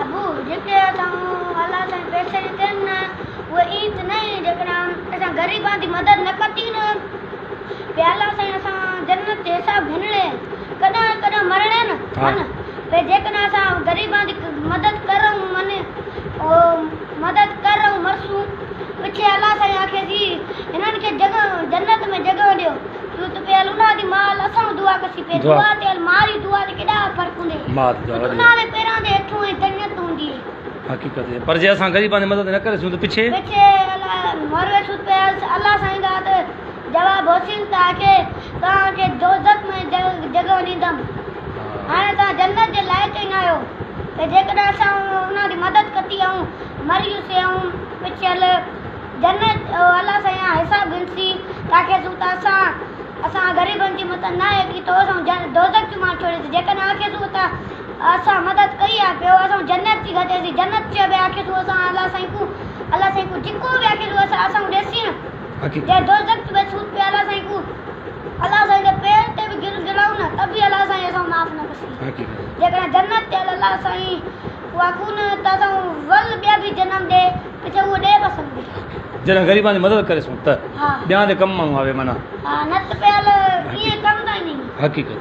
अबू जेके अल्लाह साईं पैसे ॾिते न उहे ईत नहीं जेकॾहिं असां ग़रीबां जी मदद न कती न पे अल्लाह साईं असां जन्नत जे हिसाब भिनले कॾहिं कॾहिं मरणे न मन पे जेकॾहिं असां ग़रीबां जी मदद करूं मन मदद करूं मरसूं पिछे अल्लाह साईं आखे जी हिननि खे जगह जन्नत में जगह ॾियो तूं त पे उन्हा दी माल असां दुआ कसी पे दुआ ते मारी दुआ ते केॾा फ़र्क़ हूंदे उन्हा दे पेरां दे हेठों ई जन्नत हूंदी हकीकत है पर जे असां ग़रीबां जी मदद न करेसूं त पिछे मरवे सुत पे अल्लाह साईं दा त जवाब होसिन ता के तव्हांखे दोज़ख में जगह ॾींदमि हाणे तव्हां जन्नत जे लाइक़ ई न आहियो त जेकॾहिं असां उन्हा जी मदद कती ऐं मरियूंसीं ऐं पिछल जन्नत अल्लाह साईं हिसाब गिनसी तव्हांखे सूं त असां ग़रीबनि जी मदद न आहे की तो असां दोज़ख जो मां छोड़ीसीं जेकॾहिं आखे सूं त असां मदद कई आहे पियो असां जन्नत जी घटेसीं जन्नत चइबे आखे सूं असां अल्लाह साईं को जेको बि आखे सूं असां ॾेसी न जे दोज़ख में सूत पे अल्लाह साईं को अल्लाह साईं जे पेर ते बि गिराऊं न त बि अल्लाह साईं असां माफ़ न कसी जेकॾहिं जन्नत ते अल्लाह साईं उहा कोन त असां वल ॿिया बि जनम ॾे पिछे उहो ॾे पसंदि जॾहिं ग़रीबां जी मदद करेसूं त ॿिया ते कमु माण्हू आवे माना हा न त पियल ईअं कमु था नी हकीकत